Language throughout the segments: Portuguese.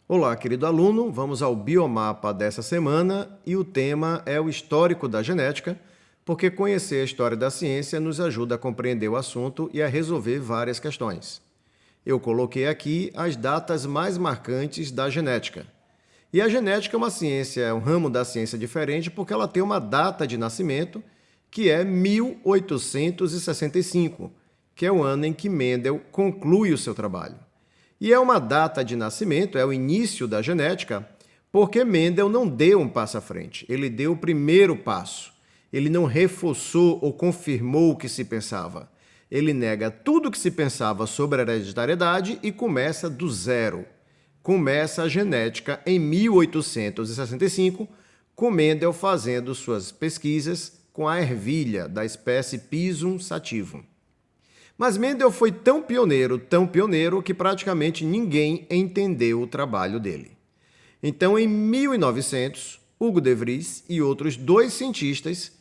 Olá, querido aluno, vamos ao biomapa dessa semana e o tema é o histórico da genética, porque conhecer a história da ciência nos ajuda a compreender o assunto e a resolver várias questões. Eu coloquei aqui as datas mais marcantes da genética. E a genética é uma ciência, é um ramo da ciência diferente porque ela tem uma data de nascimento que é 1865, que é o ano em que Mendel conclui o seu trabalho. E é uma data de nascimento, é o início da genética, porque Mendel não deu um passo à frente, ele deu o primeiro passo. Ele não reforçou ou confirmou o que se pensava. Ele nega tudo o que se pensava sobre a hereditariedade e começa do zero. Começa a genética em 1865, com Mendel fazendo suas pesquisas com a ervilha da espécie Pisum sativum. Mas Mendel foi tão pioneiro, que praticamente ninguém entendeu o trabalho dele. Então, em 1900, Hugo de Vries e outros dois cientistas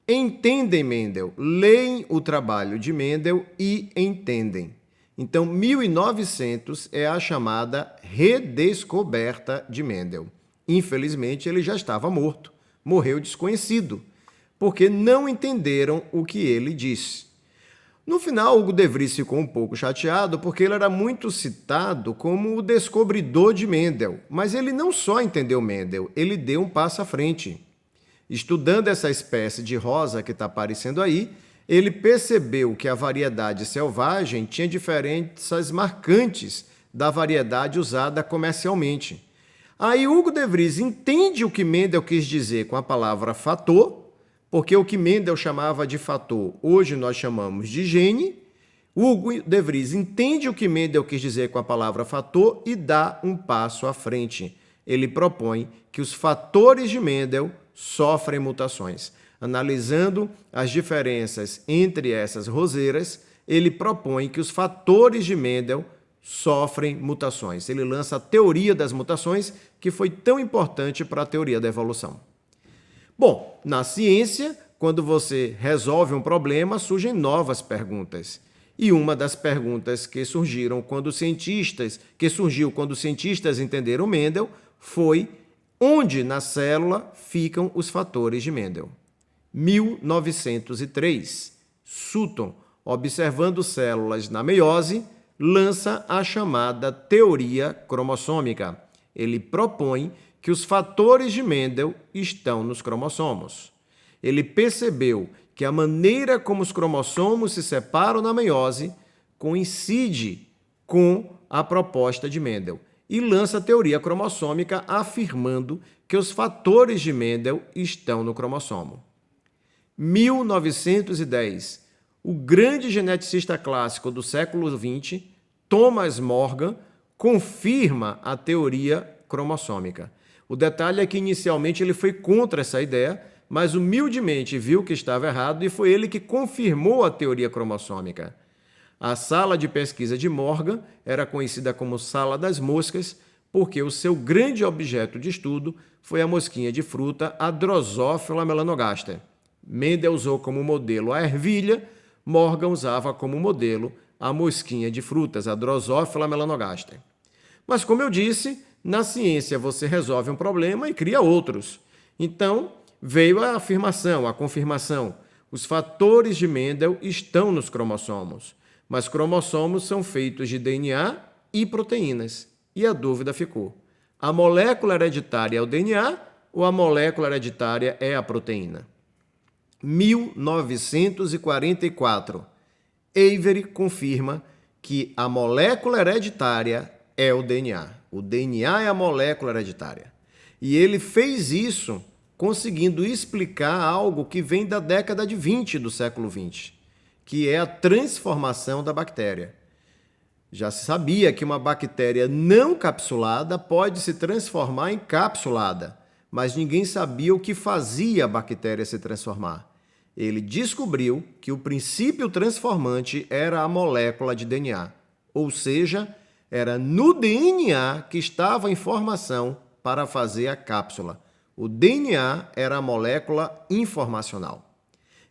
entendem Mendel, leem o trabalho de Mendel e entendem. Então, 1900 é a chamada redescoberta de Mendel. Infelizmente, ele já estava morto, morreu desconhecido, porque não entenderam o que ele disse. No final, Hugo de Vries ficou um pouco chateado porque ele era muito citado como o descobridor de Mendel, mas ele não só entendeu Mendel, ele deu um passo à frente. Estudando essa espécie de rosa que está aparecendo aí, ele percebeu que a variedade selvagem tinha diferenças marcantes da variedade usada comercialmente. Aí Hugo de Vries entende o que Mendel quis dizer com a palavra fator, porque o que Mendel chamava de fator, hoje nós chamamos de gene. Hugo de Vries entende o que Mendel quis dizer com a palavra fator e dá um passo à frente. Ele propõe que os fatores de Mendel sofrem mutações. Analisando as diferenças entre essas roseiras, ele propõe que os fatores de Mendel sofrem mutações. Ele lança a teoria das mutações, que foi tão importante para a teoria da evolução. Bom, na ciência, quando você resolve um problema, surgem novas perguntas. E uma das perguntas que surgiu quando os cientistas entenderam Mendel foi: onde na célula ficam os fatores de Mendel? 1903, Sutton, observando células na meiose, lança a chamada teoria cromossômica. Ele propõe que os fatores de Mendel estão nos cromossomos. Ele percebeu que a maneira como os cromossomos se separam na meiose coincide com a proposta de Mendel e lança a teoria cromossômica afirmando que os fatores de Mendel estão no cromossomo. 1910, o grande geneticista clássico do século XX, Thomas Morgan, confirma a teoria cromossômica. O detalhe é que inicialmente ele foi contra essa ideia, mas humildemente viu que estava errado e foi ele que confirmou a teoria cromossômica. A sala de pesquisa de Morgan era conhecida como Sala das Moscas, porque o seu grande objeto de estudo foi a mosquinha de fruta, a Drosophila melanogaster. Mendel usou como modelo a ervilha, Morgan usava como modelo a mosquinha de frutas, a Drosophila melanogaster. Mas, como eu disse, na ciência você resolve um problema e cria outros. Então, veio a afirmação, a confirmação. Os fatores de Mendel estão nos cromossomos, mas cromossomos são feitos de DNA e proteínas. E a dúvida ficou: a molécula hereditária é o DNA ou a molécula hereditária é a proteína? 1944, Avery confirma que a molécula hereditária é o DNA. O DNA é a molécula hereditária. E ele fez isso conseguindo explicar algo que vem da década de 20 do século 20, que é a transformação da bactéria. Já se sabia que uma bactéria não capsulada pode se transformar em capsulada, mas ninguém sabia o que fazia a bactéria se transformar. Ele descobriu que o princípio transformante era a molécula de DNA, ou seja, era no DNA que estava a informação para fazer a cápsula. O DNA era a molécula informacional.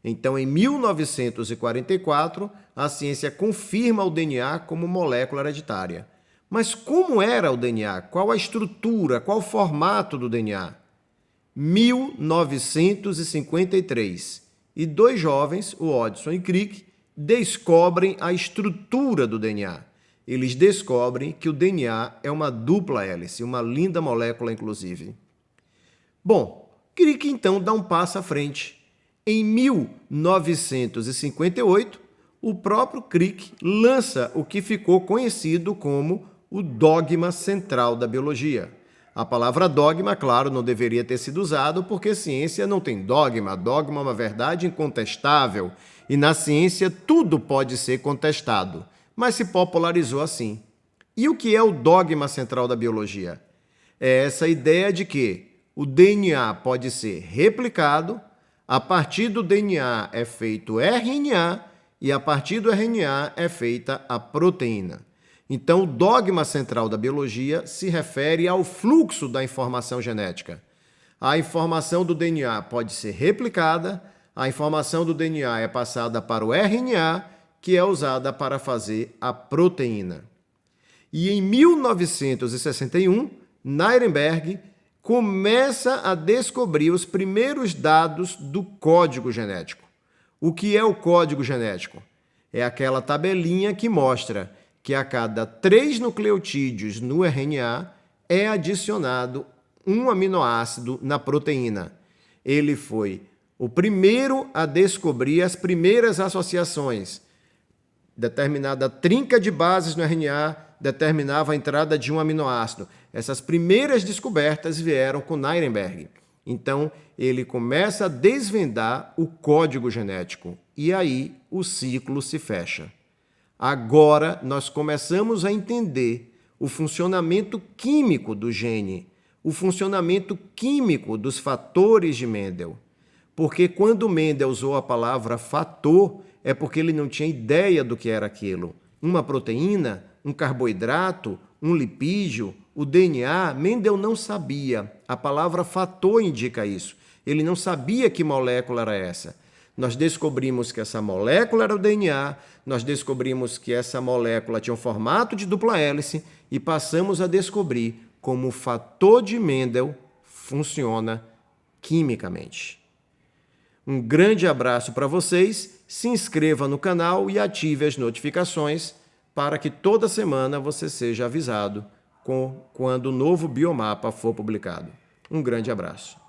Então, em 1944, a ciência confirma o DNA como molécula hereditária. Mas como era o DNA? Qual a estrutura? Qual o formato do DNA? 1953. E dois jovens, o Hodgson e Crick, descobrem a estrutura do DNA. Eles descobrem que o DNA é uma dupla hélice, uma linda molécula, inclusive. Bom, Crick então dá um passo à frente. Em 1958, o próprio Crick lança o que ficou conhecido como o dogma central da biologia. A palavra dogma, claro, não deveria ter sido usado porque ciência não tem dogma. Dogma é uma verdade incontestável e na ciência tudo pode ser contestado, mas se popularizou assim. E o que é o dogma central da biologia? É essa ideia de que o DNA pode ser replicado, a partir do DNA é feito RNA e a partir do RNA é feita a proteína. Então, o dogma central da biologia se refere ao fluxo da informação genética. A informação do DNA pode ser replicada, a informação do DNA é passada para o RNA, que é usada para fazer a proteína. E em 1961, Nirenberg começa a descobrir os primeiros dados do código genético. O que é o código genético? É aquela tabelinha que mostra que a cada 3 nucleotídeos no RNA é adicionado um aminoácido na proteína. Ele foi o primeiro a descobrir as primeiras associações. Determinada trinca de bases no RNA determinava a entrada de um aminoácido. Essas primeiras descobertas vieram com Nirenberg. Então, ele começa a desvendar o código genético e aí o ciclo se fecha. Agora, nós começamos a entender o funcionamento químico do gene, o funcionamento químico dos fatores de Mendel. Porque quando Mendel usou a palavra fator, é porque ele não tinha ideia do que era aquilo. Uma proteína, um carboidrato, um lipídio, o DNA, Mendel não sabia. A palavra fator indica isso. Ele não sabia que molécula era essa. Nós descobrimos que essa molécula era o DNA, nós descobrimos que essa molécula tinha um formato de dupla hélice e passamos a descobrir como o fator de Mendel funciona quimicamente. Um grande abraço para vocês, se inscreva no canal e ative as notificações para que toda semana você seja avisado quando o novo biomapa for publicado. Um grande abraço.